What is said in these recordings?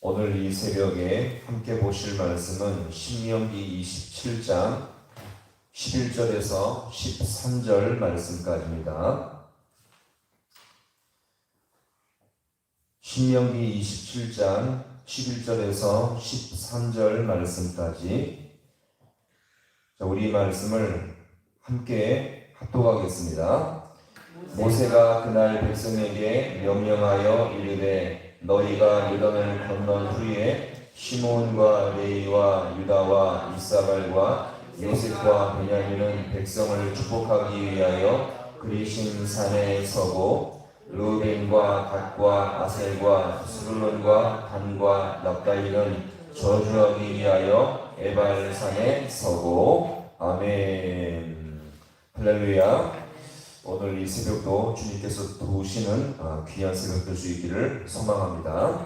오늘 이 새벽에 함께 보실 말씀은 신명기 27장 11절에서 13절 말씀까지입니다. 신명기 27장 11절에서 13절 말씀까지 우리 말씀을 함께 합독하겠습니다. 모세가 그날 백성에게 명령하여 이르되 너희가 요단을 건넌 후에 시몬과 레위와 유다와 이사갈과 요셉과 베냐민은 백성을 축복하기 위하여 그리신 산에 서고 르우벤과 갓과 아셀과 스불론과 단과 납달리는 저주하기 위하여 에발산에 서고. 아멘. 할렐루야. 오늘 이 새벽도 주님께서 도우시는 귀한 새벽 될 수 있기를 소망합니다.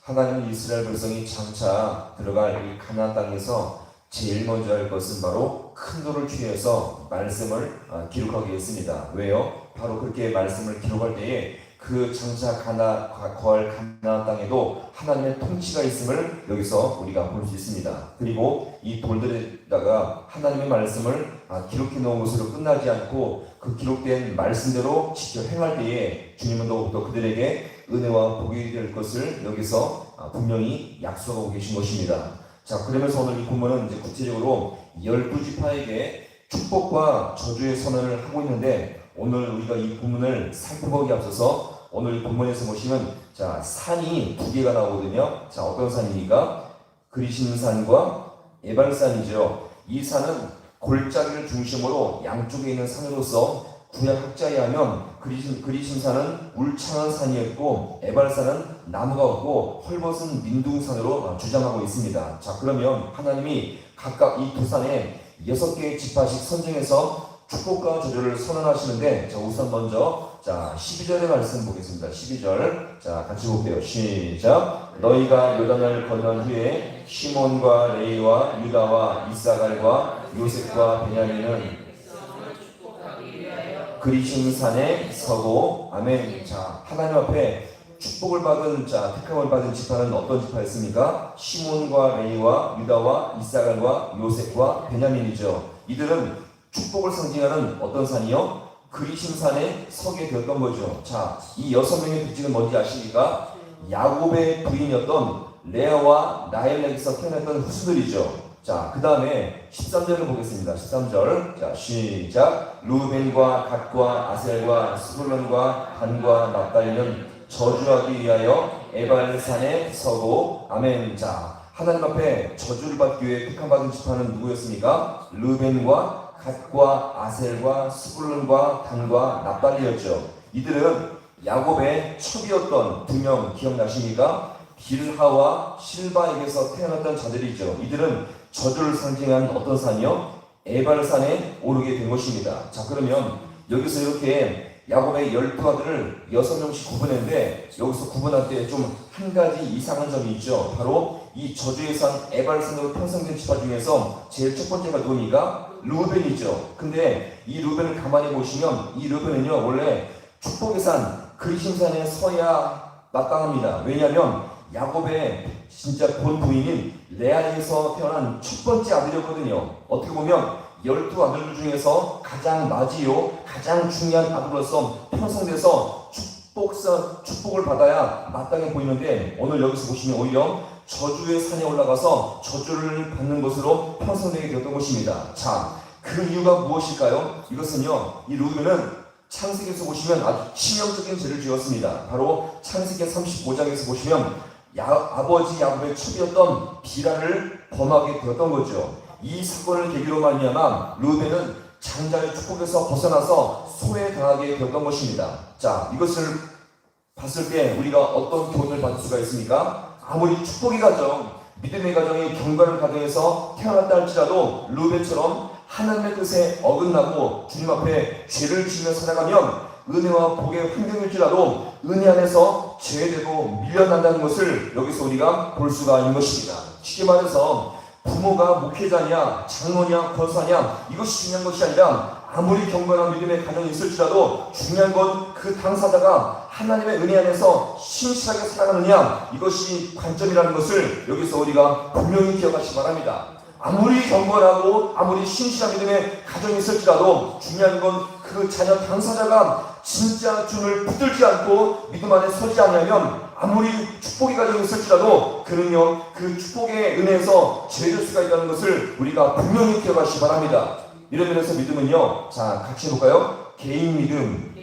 하나님은 이스라엘 백성이 장차 들어갈 이 가나안 땅에서 제일 먼저 할 것은 바로 큰 돌을 취해서 말씀을 기록하게 했습니다. 왜요? 바로 그렇게 말씀을 기록할 때에 그 장차 거할 가나안 땅에도 하나님의 통치가 있음을 여기서 우리가 볼 수 있습니다. 그리고 이 돌들에다가 하나님의 말씀을 기록해 놓은 것으로 끝나지 않고 그 기록된 말씀대로 직접 행할 때에 주님은 더욱더 그들에게 은혜와 복이 될 것을 여기서 분명히 약속하고 계신 것입니다. 자, 그러면서 오늘 이 본문은 이제 구체적으로 12지파에게 축복과 저주의 선언을 하고 있는데, 오늘 우리가 이 본문을 살펴보기 앞서서 오늘 이 본문에서 보시면 자, 산이 두 개가 나오거든요. 자, 어떤 산입니까? 그리신 산과 에발산이죠. 이 산은 골짜기를 중심으로 양쪽에 있는 산으로서 구약 학자에 하면 그리신 산은 울창한 산이었고 에발산은 나무가 없고 헐벗은 민둥산으로 주장하고 있습니다. 자, 그러면 하나님이 각각 이 두 산에 6개의 지파씩 선정해서 축복과 저주를 선언하시는데, 자, 우선 먼저 12절의 말씀 보겠습니다. 12절. 자, 같이 볼게요. 시작. 너희가 요단을 건넌 후에 시몬과 레위와 유다와 이사갈과 요셉과 베냐민은 그리신 산에 서고. 아멘. 자, 하나님 앞에 축복을 받은 택함을 받은 지파는 어떤 지파였습니까? 시몬과 레위와 유다와 이사갈과 요셉과 베냐민이죠. 이들은 축복을 상징하는 어떤 산이요? 그리신 산에 서게 되었던 거죠. 자, 이 6명의 특징은 뭔지 아십니까? 야곱의 부인이었던 레아와 라헬에게서 태어났던 후손들이죠. 자, 그 다음에 13절을 보겠습니다. 13절. 자, 시작. 루벤과 갓과 아셀과 스불론과 단과 납달리는 저주하기 위하여 에발산에 서고. 아멘. 자, 하나님 앞에 저주를 받기 위해 택함받은 지파는 누구였습니까? 루벤과 갓과 아셀과 스불론과 단과 납달리였죠. 이들은 야곱의 첩이었던 두 명 기억나십니까? 빌하와 실바에게서 태어났던 자들이죠. 이들은 저주를 상징하는 어떤 산이요? 에발산에 오르게 된 것입니다. 자, 그러면 여기서 이렇게 야곱의 12아들을 6명씩 구분했는데, 여기서 구분할 때 좀 한 가지 이상한 점이 있죠. 바로 이 저주의 산 에발산으로 편성된 지파 중에서 제일 첫 번째가 누굽니까? 루벤이죠. 근데 이 루벤을 가만히 보시면 이 루벤은요, 원래 축복의 산 그리신 산에 서야 마땅합니다. 왜냐하면 야곱의 진짜 본 부인인 레아에서 태어난 첫 번째 아들이었거든요. 어떻게 보면 12아들 중에서 가장 맞이요, 가장 중요한 아들로서 편성돼서 축복을 받아야 마땅해 보이는데, 오늘 여기서 보시면 오히려 저주의 산에 올라가서 저주를 받는 것으로 편성되게 되었던 것입니다. 자, 그 이유가 무엇일까요? 이것은요, 이 루벤은 창세기에서 보시면 아주 치명적인 죄를 지었습니다. 바로 창세기 35장에서 보시면 아버지 야곱의 첩이었던 비라를 범하게 되었던 거죠. 이 사건을 계기로 말미암아 루벤은 장자의 축복에서 벗어나서 소외당하게 되었던 것입니다. 자, 이것을 봤을 때 우리가 어떤 교훈을 받을 수가 있습니까? 아무리 축복의 가정, 믿음의 가정이 경건한 가정에서 태어났다 할지라도 루벤처럼 하나님의 뜻에 어긋나고 주님 앞에 죄를 지으며 살아가면 은혜와 복의 환경일지라도 은혜 안에서 죄되고 밀려난다는 것을 여기서 우리가 볼 수가 있는 것입니다. 쉽게 말해서 부모가 목회자냐, 장로냐, 권사냐, 이것이 중요한 것이 아니라 아무리 경건한 믿음의 가정이 있을지라도 중요한 건 그 당사자가 하나님의 은혜 안에서 신실하게 살아가느냐, 이것이 관점이라는 것을 여기서 우리가 분명히 기억하시기 바랍니다. 아무리 경건하고 아무리 신실한 믿음의 가정이 있을지라도 중요한 건 그 자녀 당사자가 진짜 주님을 붙들지 않고 믿음 안에 서지 않으면 아무리 축복의 가정이 있을지라도 그는요 그 축복의 은혜에서 제외될 수가 있다는 것을 우리가 분명히 기억하시기 바랍니다. 이런 면에서 믿음은요, 자 같이 해볼까요? 개인 믿음.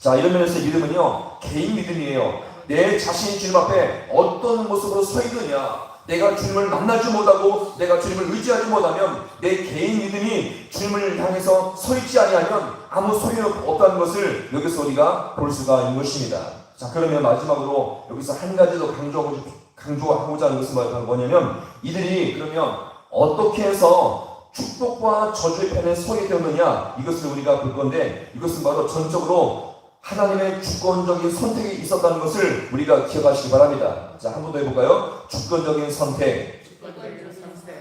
자, 이런 면에서 믿음은요 개인 믿음이에요. 내 자신이 주님 앞에 어떤 모습으로 서 있느냐, 내가 주님을 만나지 못하고 내가 주님을 의지하지 못하면 내 개인 믿음이 주님을 향해서 서 있지 아니하면 아무 소용이 없다는 것을 여기서 우리가 볼 수가 있는 것입니다. 자, 그러면 마지막으로 여기서 한 가지 더 강조하고자 하는 것은 뭐냐면, 이들이 그러면 어떻게 해서 축복과 저주의 편에 서게 되었느냐, 이것을 우리가 볼 건데, 이것은 바로 전적으로 하나님의 주권적인 선택이 있었다는 것을 우리가 기억하시기 바랍니다. 자, 한 번 더 해볼까요? 주권적인 선택.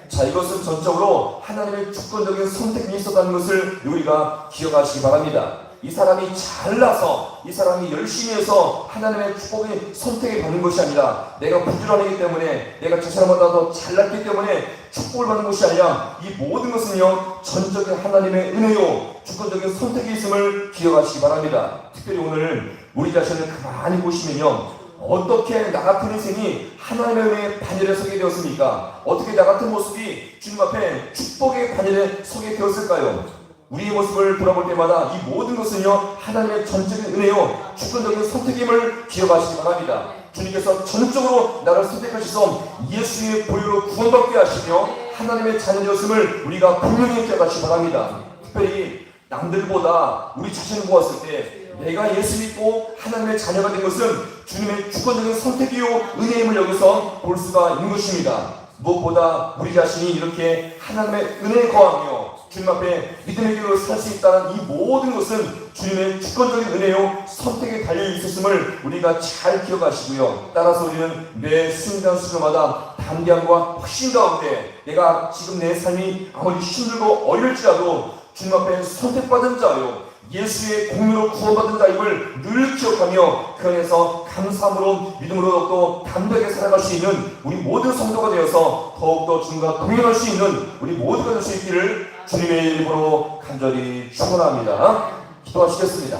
자, 이것은 전적으로 하나님의 주권적인 선택이 있었다는 것을 우리가 기억하시기 바랍니다. 이 사람이 잘나서, 이 사람이 열심히 해서 하나님의 축복의 선택을 받는 것이 아니라, 내가 부지런하기 때문에, 내가 저 사람보다 더 잘났기 때문에 축복을 받는 것이 아니라, 이 모든 것은요 전적인 하나님의 은혜요 주권적인 선택이 있음을 기억하시기 바랍니다. 특별히 오늘 우리 자신을 가만히 보시면요, 어떻게 나 같은 인생이 하나님의 은혜의 반열에 서게 되었습니까? 어떻게 나 같은 모습이 주님 앞에 축복의 반열에 서게 되었을까요? 우리의 모습을 돌아볼 때마다 이 모든 것은요 하나님의 전적인 은혜요 주권적인 선택임을 기억하시기 바랍니다. 주님께서 전적으로 나를 선택하셔서 예수의 보혈로 구원받게 하시며 하나님의 자녀였음을 우리가 분명히 기억하시기 바랍니다. 특별히 남들보다 우리 자신을 보았을 때 내가 예수 믿고 하나님의 자녀가 된 것은 주님의 주권적인 선택이요 은혜임을 여기서 볼 수가 있는 것입니다. 무엇보다 우리 자신이 이렇게 하나님의 은혜에 거하며 주님 앞에 믿음의 길로 살 수 있다는 이 모든 것은 주님의 주권적인 은혜요 선택에 달려 있었음을 우리가 잘 기억하시고요. 따라서 우리는 매 순간순간마다 담대함과 확신 가운데 내가 지금 내 삶이 아무리 힘들고 어려울지라도 주님 앞에 선택받은 자요 예수의 공로로 구원받은 자임을 늘 기억하며 그 안에서 감사함으로 믿음으로 더욱더 담대하게 살아갈 수 있는 우리 모든 성도가 되어서 더욱더 주님과 동행할 수 있는 우리 모두가 될 수 있기를 주님의 이름으로 간절히 축원합니다. 기도하시겠습니다.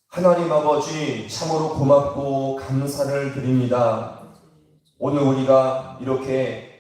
하나님 아버지, 참으로 고맙고 감사를 드립니다. 오늘 우리가 이렇게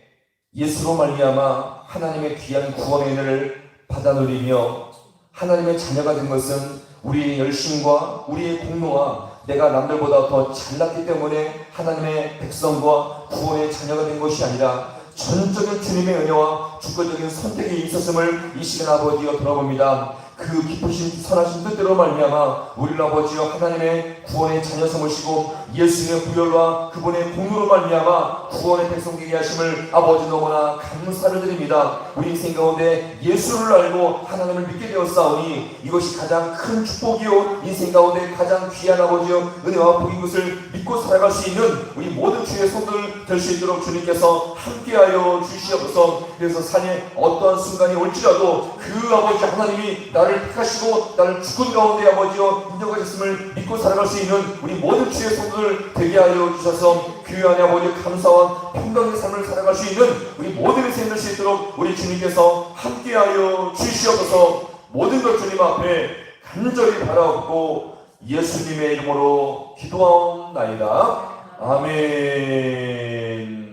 예수로 말미암아 하나님의 귀한 구원의 은혜를 받아 누리며 하나님의 자녀가 된 것은 우리의 열심과 우리의 공로와 내가 남들보다 더 잘났기 때문에 하나님의 백성과 구원의 자녀가 된 것이 아니라 전적인 주님의 은혜와 주권적인 선택이 있었음을 이 시간 아버지여 돌아봅니다. 그 기쁘신 선하신 뜻대로 말미암아 우리 아버지여 하나님의 구원의 자녀 삼으시고 예수의 부혈과 그분의 공로로 말미암아 구원의 백성 되게 하심을 아버지 너무나 감사를 드립니다. 우리 인생 가운데 예수를 알고 하나님을 믿게 되었사오니 이것이 가장 큰 축복이요 인생 가운데 가장 귀한 아버지여 은혜와 복인 것을 믿고 살아갈 수 있는 우리 모든 주의 손들 될 수 있도록 주님께서 함께하여 주시옵소서. 그래서 산에 어떠한 순간이 올지라도 그 아버지 하나님이 나를 택하시고 나를 주권 가운데 아버지여 인정하셨음을 믿고 살아갈 수 있는 우리 모든 주의 손들 되게 하여 주셔서 그 안에 아버지 감사와 평강의 삶을 살아갈 수 있는 우리 모든 인생 될 수 있도록 우리 주님께서 함께하여 주시옵소서. 모든 것 주님 앞에 간절히 바라옵고 예수님의 이름으로 기도하옵나이다. 아멘.